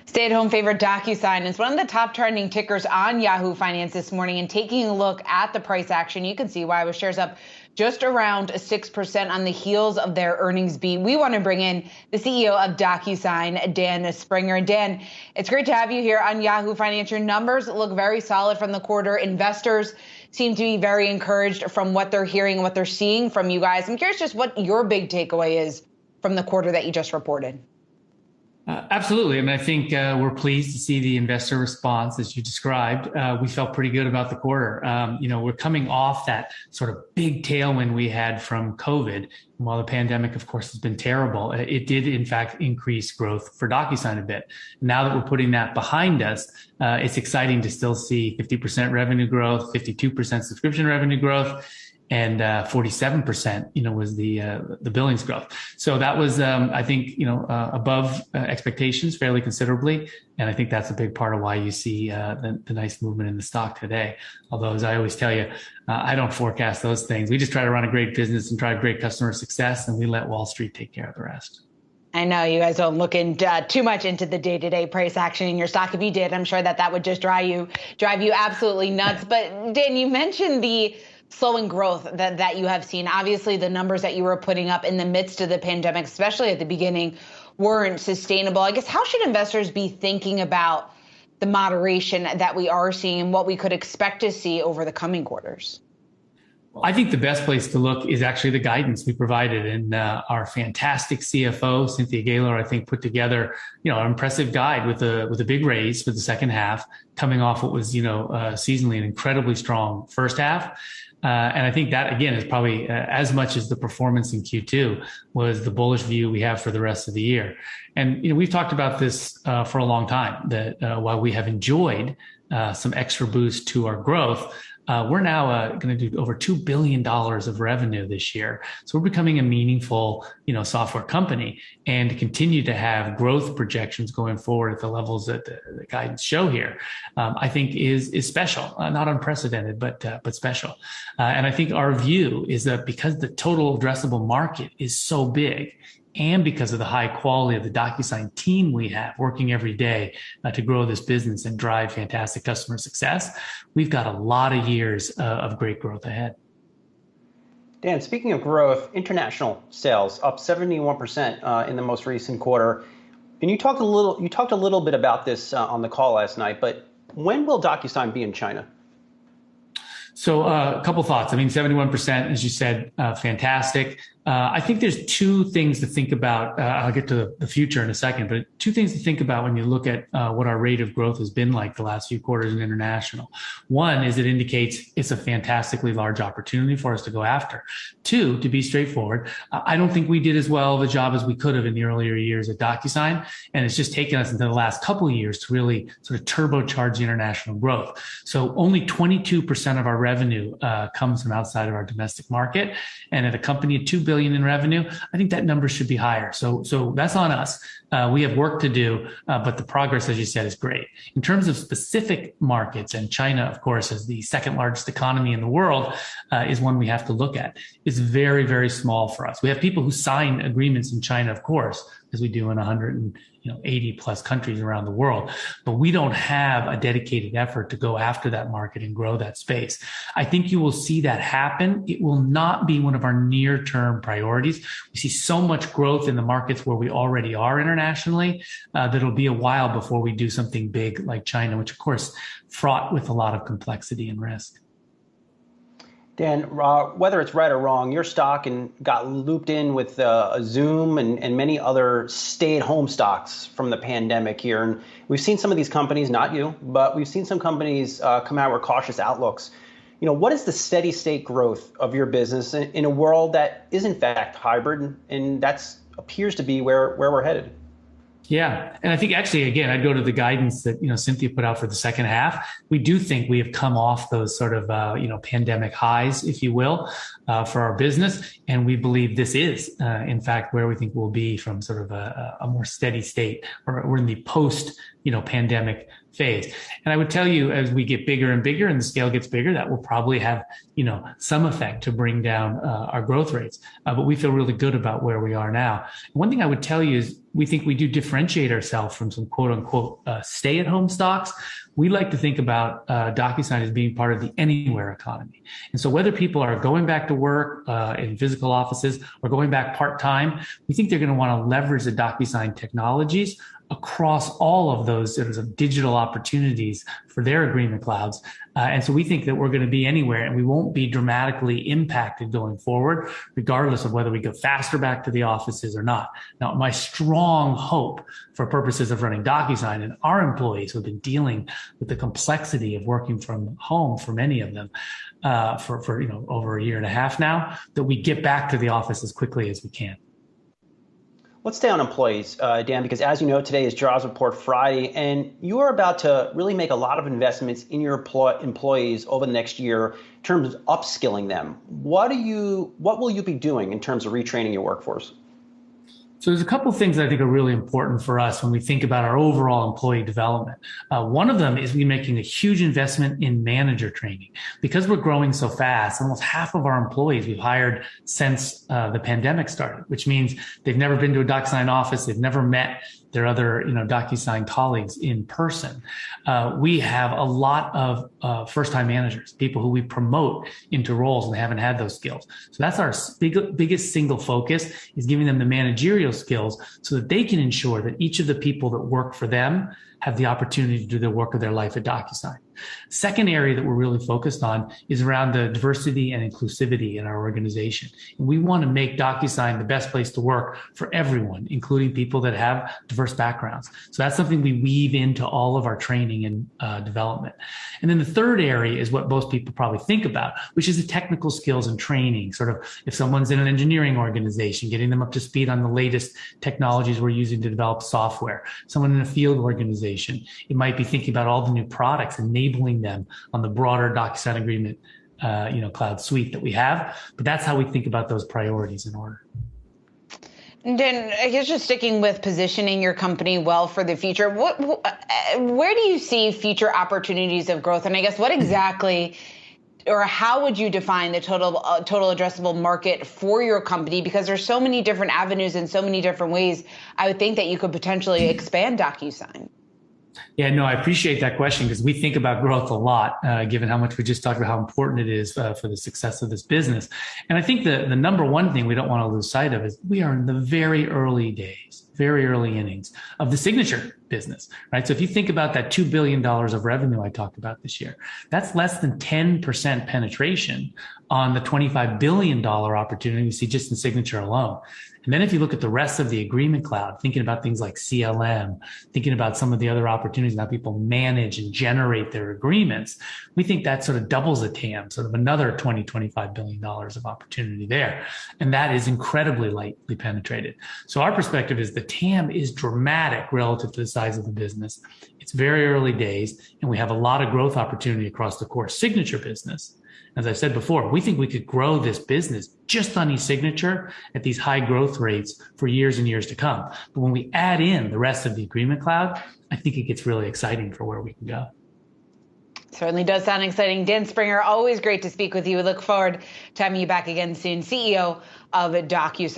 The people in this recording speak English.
Stay-at-home favorite Docusign is one of the top trending tickers on Yahoo Finance this morning. And taking a look at the price action, you can see why with shares up just around 6% on the heels of their earnings beat. We want to bring in the CEO of Docusign, Dan Springer. Dan, it's great to have you here on Yahoo Finance. Your numbers look very solid from the quarter. Investors seem to be very encouraged from what they're hearing, what they're seeing from you guys. I'm curious just what your big takeaway is from the quarter that you just reported. Absolutely. I mean, I think we're pleased to see the investor response as you described. We felt pretty good about the quarter. We're coming off that sort of big tailwind we had from COVID. And while the pandemic, of course, has been terrible, it did, in fact, increase growth for Docusign a bit. Now that we're putting that behind us, it's exciting to still see 50% revenue growth, 52% subscription revenue growth, and 47%, was the billings growth. So that was, I think, above expectations fairly considerably. And I think that's a big part of why you see the nice movement in the stock today. Although, as I always tell you, I don't forecast those things. We just try to run a great business and drive great customer success, and we let Wall Street take care of the rest. I know you guys don't look too much into the day-to-day price action in your stock. If you did, I'm sure that would just drive you absolutely nuts. But Dan, you mentioned the slowing growth that you have seen. Obviously, the numbers that you were putting up in the midst of the pandemic, especially at the beginning, weren't sustainable. I guess, how should investors be thinking about the moderation that we are seeing and what we could expect to see over the coming quarters? I think the best place to look is actually the guidance we provided, and our fantastic CFO, Cynthia Gaylor, I think, put together, an impressive guide with a big raise for the second half, coming off what was, seasonally an incredibly strong first half. And I think that, again, is probably as much as the performance in Q2 was the bullish view we have for the rest of the year. And, we've talked about this for a long time, that while we have enjoyed some extra boost to our growth, we're now going to do over $2 billion of revenue this year. So we're becoming a meaningful, software company, and to continue to have growth projections going forward at the levels that the guidance show here, I think is special, not unprecedented, but special. And I think our view is that because the total addressable market is so big, and because of the high quality of the Docusign team we have working every day to grow this business and drive fantastic customer success, we've got a lot of years of great growth ahead. Dan, speaking of growth, international sales up 71% in the most recent quarter. And you talked a little bit about this on the call last night, but when will Docusign be in China? So a couple thoughts. I mean, 71%, as you said, fantastic. I think there's two things to think about. I'll get to the future in a second, but two things to think about when you look at what our rate of growth has been like the last few quarters in international. One is it indicates it's a fantastically large opportunity for us to go after. Two, to be straightforward, I don't think we did as well of a job as we could have in the earlier years at Docusign, and it's just taken us into the last couple of years to really sort of turbocharge the international growth. So only 22% of our revenue comes from outside of our domestic market, and at a company at $2 billion in revenue, I think that number should be higher. So that's on us. We have work to do, but the progress, as you said, is great. In terms of specific markets, and China, of course, as the second largest economy in the world, is one we have to look at. It's very, very small for us. We have people who sign agreements in China, of course, as we do in 180 plus countries around the world. But we don't have a dedicated effort to go after that market and grow that space. I think you will see that happen. It will not be one of our near-term priorities. We see so much growth in the markets where we already are internationally that it'll be a while before we do something big like China, which, of course, fraught with a lot of complexity and risk. Dan, whether it's right or wrong, your stock got looped in with Zoom and many other stay-at-home stocks from the pandemic here. And we've seen some of these companies, not you, but we've seen some companies come out with cautious outlooks. What is the steady state growth of your business in a world that is in fact hybrid, and that appears to be where we're headed? Yeah. And I think actually, again, I'd go to the guidance that, Cynthia put out for the second half. We do think we have come off those sort of, pandemic highs, if you will, for our business. And we believe this is, in fact, where we think we'll be from sort of a more steady state, or we're in the post, pandemic phase. And I would tell you, as we get bigger and bigger and the scale gets bigger, that will probably have, some effect to bring down our growth rates. But we feel really good about where we are now. And one thing I would tell you is we think we do differentiate ourselves from some quote unquote stay-at-home stocks. We like to think about Docusign as being part of the anywhere economy. And so whether people are going back to work in physical offices or going back part-time, we think they're going to want to leverage the Docusign technologies across all of those sort of digital opportunities for their agreement clouds. And so we think that we're going to be anywhere and we won't be dramatically impacted going forward, regardless of whether we go faster back to the offices or not. Now, my strong hope for purposes of running Docusign and our employees who have been dealing with the complexity of working from home for many of them for over a year and a half now, that we get back to the office as quickly as we can. Let's stay on employees, Dan, because as you know, today is Jobs Report Friday, and you are about to really make a lot of investments in your employees over the next year in terms of upskilling them. What will you be doing in terms of retraining your workforce? So there's a couple of things that I think are really important for us when we think about our overall employee development. One of them is we're making a huge investment in manager training. Because we're growing so fast, almost half of our employees we've hired since the pandemic started, which means they've never been to a Docusign office, they've never met their other Docusign colleagues in person. We have a lot of first-time managers, people who we promote into roles and they haven't had those skills. So that's our biggest single focus, is giving them the managerial skills so that they can ensure that each of the people that work for them have the opportunity to do the work of their life at Docusign. Second area that we're really focused on is around the diversity and inclusivity in our organization. And we want to make Docusign the best place to work for everyone, including people that have diverse backgrounds. So that's something we weave into all of our training and development. And then the third area is what most people probably think about, which is the technical skills and training. Sort of if someone's in an engineering organization, getting them up to speed on the latest technologies we're using to develop software. Someone in a field organization, it might be thinking about all the new products and enabling them on the broader Docusign agreement, cloud suite that we have. But that's how we think about those priorities in order. Dan, I guess just sticking with positioning your company well for the future, where do you see future opportunities of growth? And I guess what exactly, or how would you define the total addressable market for your company? Because there's so many different avenues and so many different ways I would think that you could potentially expand Docusign. Yeah, no, I appreciate that question because we think about growth a lot, given how much we just talked about how important it is for the success of this business. And I think the number one thing we don't want to lose sight of is we are in the very early days, very early innings of the signature business, right? So if you think about that $2 billion of revenue I talked about this year, that's less than 10% penetration on the $25 billion opportunity we see just in signature alone. And then if you look at the rest of the agreement cloud, thinking about things like CLM, thinking about some of the other opportunities how people manage and generate their agreements, we think that sort of doubles the TAM, sort of another $25 billion of opportunity there. And that is incredibly lightly penetrated. So our perspective is the TAM is dramatic relative to the size of the business. It's very early days, and we have a lot of growth opportunity across the core signature business. As I said before, we think we could grow this business just on e-signature at these high growth rates for years and years to come. But when we add in the rest of the agreement cloud, I think it gets really exciting for where we can go. Certainly does sound exciting. Dan Springer, always great to speak with you. We look forward to having you back again soon, CEO of Docusign.